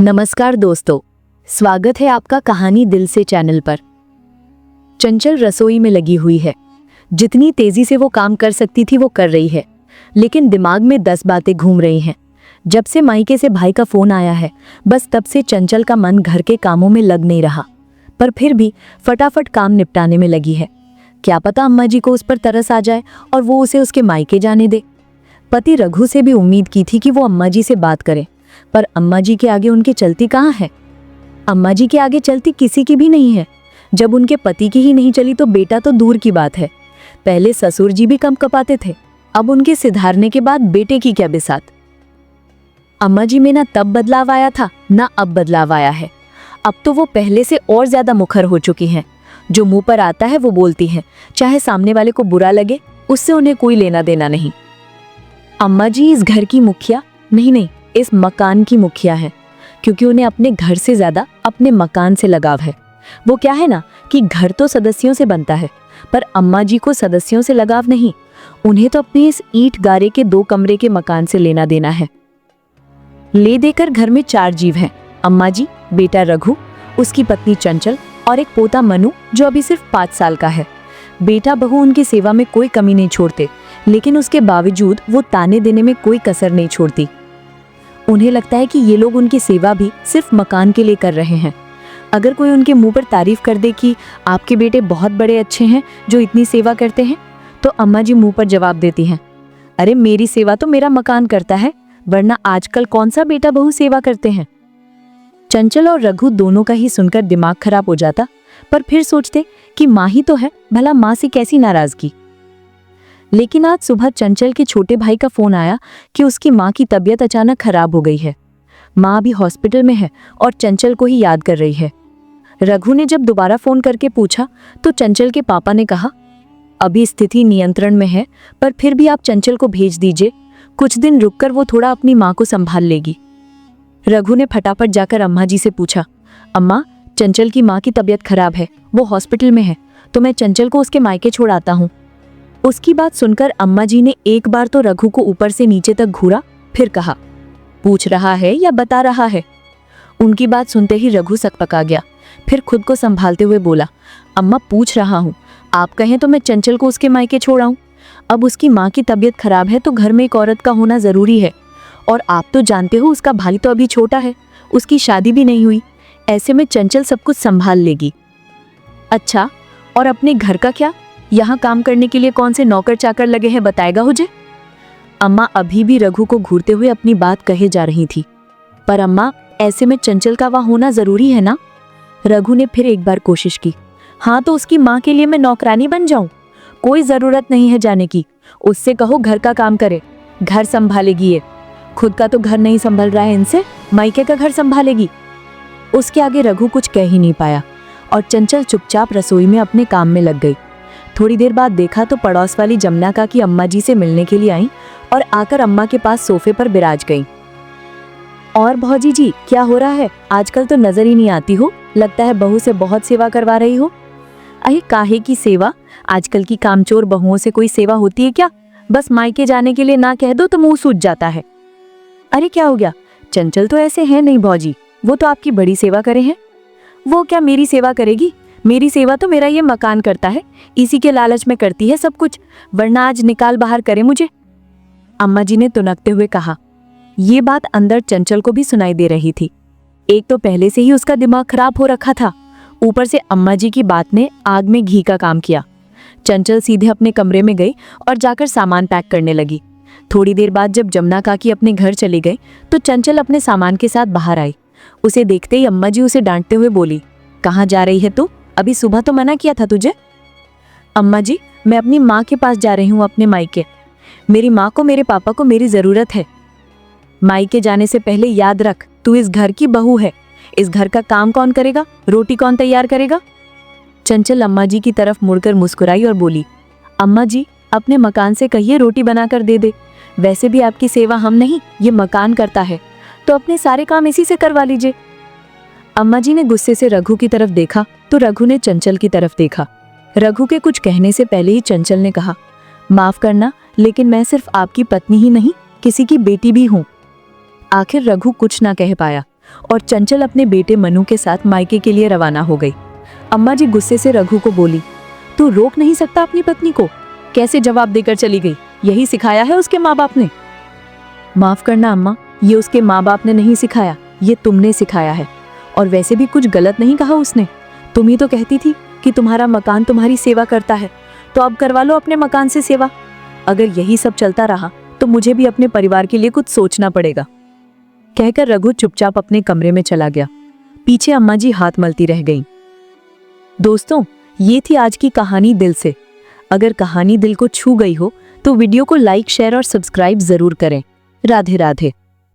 नमस्कार दोस्तों, स्वागत है आपका कहानी दिल से चैनल पर। चंचल रसोई में लगी हुई है। जितनी तेजी से वो काम कर सकती थी वो कर रही है, लेकिन दिमाग में 10 बातें घूम रही हैं। जब से मायके से भाई का फोन आया है, बस तब से चंचल का मन घर के कामों में लग नहीं रहा, पर फिर भी फटाफट काम निपटाने में लगी है। क्या पता अम्मा जी को उस पर तरस आ जाए और वो उसे उसके मायके जाने दे। पति रघु से भी उम्मीद की थी कि वो अम्मा जी से बात करे, पर अम्मा जी के आगे उनकी चलती कहाँ है। अम्मा जी के आगे चलती किसी की भी नहीं है। जब उनके पति की ही नहीं चली तो बेटा तो दूर की बात है। पहले ससुर जी भी कम कपाते थे, अब उनके सिधारने के बाद बेटे की क्या बिसात। अम्मा जी में ना तब बदलाव आया था, ना अब बदलाव आया है। अब तो वो पहले से और ज्यादा मुखर हो चुकी हैं। जो मुंह पर आता है वो बोलती हैं, चाहे सामने वाले को बुरा लगे, उससे उन्हें कोई लेना देना नहीं। अम्मा जी इस घर की मुखिया नहीं, इस मकान की मुखिया है, क्योंकि उन्हें अपने घर से ज्यादा अपने मकान से लगाव है। वो क्या है ना कि घर तो सदस्यों से बनता है, पर अम्मा जी को सदस्यों से लगाव नहीं। उन्हें तो अपने इस ईंट गारे के 2 कमरे के मकान से लेना देना है। ले देकर घर में 4 जीव हैं, अम्मा जी, बेटा रघु, उसकी पत्नी चंचल और एक पोता मनु जो अभी सिर्फ 5 साल का है। बेटा बहू उनकी सेवा में कोई कमी नहीं छोड़ते, लेकिन उसके बावजूद वो ताने देने में कोई कसर नहीं छोड़ती। उन्हें लगता है कि ये लोग उनकी सेवा भी सिर्फ मकान के लिए कर रहे हैं। अगर कोई उनके मुंह पर तारीफ कर दे कि आपके बेटे बहुत बड़े अच्छे हैं जो इतनी सेवा करते हैं, तो अम्मा जी मुंह पर जवाब देती हैं, अरे मेरी सेवा तो मेरा मकान करता है, वरना आजकल कौन सा बेटा बहू सेवा करते हैं। चंचल और रघु दोनों का ही सुनकर दिमाग खराब हो जाता, पर फिर सोचते कि माँ ही तो है, भला माँ से कैसी नाराजगी। लेकिन आज सुबह चंचल के छोटे भाई का फोन आया कि उसकी माँ की तबीयत अचानक खराब हो गई है। माँ अभी हॉस्पिटल में है और चंचल को ही याद कर रही है। रघु ने जब दोबारा फोन करके पूछा तो चंचल के पापा ने कहा, अभी स्थिति नियंत्रण में है, पर फिर भी आप चंचल को भेज दीजिए, कुछ दिन रुककर वो थोड़ा अपनी माँ को संभाल लेगी। रघु ने फटाफट जाकर अम्मा जी से पूछा, अम्मा, चंचल की माँ की तबीयत खराब है, वो हॉस्पिटल में है, तो मैं चंचल को उसके मायके छोड़ आता हूँ। उसकी बात सुनकर अम्मा जी ने एक बार तो रघु को ऊपर से नीचे तक घूरा, फिर कहा, पूछ रहा है या बता रहा है। उनकी बात सुनते ही रघु सकपका गया, फिर खुद को संभालते हुए बोला, अम्मा पूछ रहा हूँ, आप कहें तो मैं चंचल को उसके मायके छोड़ आऊं। अब उसकी माँ की तबीयत खराब है तो घर में एक औरत का होना जरूरी है, और आप तो जानते हो उसका भाई तो अभी छोटा है, उसकी शादी भी नहीं हुई, ऐसे में चंचल सब कुछ संभाल लेगी। अच्छा, और अपने घर का क्या? यहाँ काम करने के लिए कौन से नौकर चाकर लगे हैं, बताएगा मुझे। अम्मा अभी भी रघु को घूरते हुए अपनी बात कहे जा रही थी, पर अम्मा ऐसे में चंचल का वहाँ होना जरूरी है ना। रघु ने फिर एक बार कोशिश की, हाँ तो उसकी माँ के लिए मैं नौकरानी बन जाऊं? कोई जरूरत नहीं है जाने की, उससे कहो घर का काम करे, घर संभालेगी ये, खुद का तो घर नहीं संभल रहा है इनसे, मायके का घर संभालेगी। उसके आगे रघु कुछ कह ही नहीं पाया और चंचल चुपचाप रसोई में अपने काम में लग गई। थोड़ी देर बाद देखा तो पड़ोस वाली जमुना काकी अम्मा जी से मिलने के लिए आई और आकर अम्मा के पास सोफे पर बिराज गई। और भौजी जी, क्या हो रहा है? आजकल तो नजर ही नहीं आती हो, लगता है बहू से बहुत सेवा करवा रही हो। अरे काहे की सेवा, आजकल की कामचोर बहुओं से कोई सेवा होती है क्या? बस मायके जाने के लिए ना कह दो तो मुंह सूज जाता है। अरे क्या हो गया? चंचल तो ऐसे है नहीं भौजी, वो तो आपकी बड़ी सेवा करे हैं। वो क्या मेरी सेवा करेगी? मेरी सेवा तो मेरा ये मकान करता है, इसी के लालच में करती है सब कुछ, वरना आज निकाल बाहर करे मुझे। अम्मा जी ने तुनकते हुए कहा। ये बात अंदर चंचल को भी सुनाई दे रही थी। एक तो पहले से ही उसका दिमाग खराब हो रखा था, ऊपर से अम्मा जी की बात ने आग में घी का काम किया। चंचल सीधे अपने कमरे में गई और जाकर सामान पैक करने लगी। थोड़ी देर बाद जब जमुना काकी अपने घर चली गई तो चंचल अपने सामान के साथ बाहर आई। उसे देखते ही अम्मा जी उसे डांटते हुए बोली, कहाँ जा रही है तू? अभी सुबह तो मना किया था तुझे। अम्मा जी, मैं अपनी माँ के पास जा रही हूँ, अपने मायके। मेरी माँ को, मेरे पापा को मेरी जरूरत है। मायके जाने से पहले याद रख, तू इस घर की बहू है, इस घर का काम कौन करेगा, रोटी कौन तैयार करेगा। चंचल अम्मा जी की तरफ मुड़कर मुस्कुराई और बोली, अम्मा जी, अपने मकान से कहिए रोटी बनाकर दे दे, वैसे भी आपकी सेवा हम नहीं, ये मकान करता है, तो अपने सारे काम इसी से करवा लीजिए। अम्मा जी ने गुस्से से रघु की तरफ देखा तो रघु ने चंचल की तरफ देखा। रघु के कुछ कहने से पहले ही चंचल ने कहा, माफ करना, लेकिन मैं सिर्फ आपकी पत्नी ही नहीं, किसी की बेटी भी हूँ। आखिर रघु कुछ ना कह पाया और चंचल अपने बेटे मनु के साथ मायके के लिए रवाना हो गई। अम्मा जी गुस्से से रघु को बोली, तू रोक नहीं सकता अपनी पत्नी को? कैसे जवाब देकर चली गई? यही सिखाया है उसके माँ बाप ने? माफ करना अम्मा, ये उसके माँ बाप ने नहीं सिखाया, ये तुमने सिखाया है। और वैसे भी कुछ गलत नहीं कहा उसने। तुम ही तो कहती थी कि तुम्हारा मकान तुम्हारी सेवा करता है, तो अब करवा लो अपने मकान से सेवा। अगर यही सब चलता रहा तो मुझे भी अपने परिवार के लिए कुछ सोचना पड़ेगा। कहकर रघु चुपचाप अपने कमरे में चला गया। पीछे अम्मा जी हाथ मलती रह गईं। दोस्तों, ये थी आज की कहानी दिल से। अगर कहानी दिल को छू गई हो तो वीडियो को लाइक, शेयर और सब्सक्राइब जरूर करें। राधे राधे।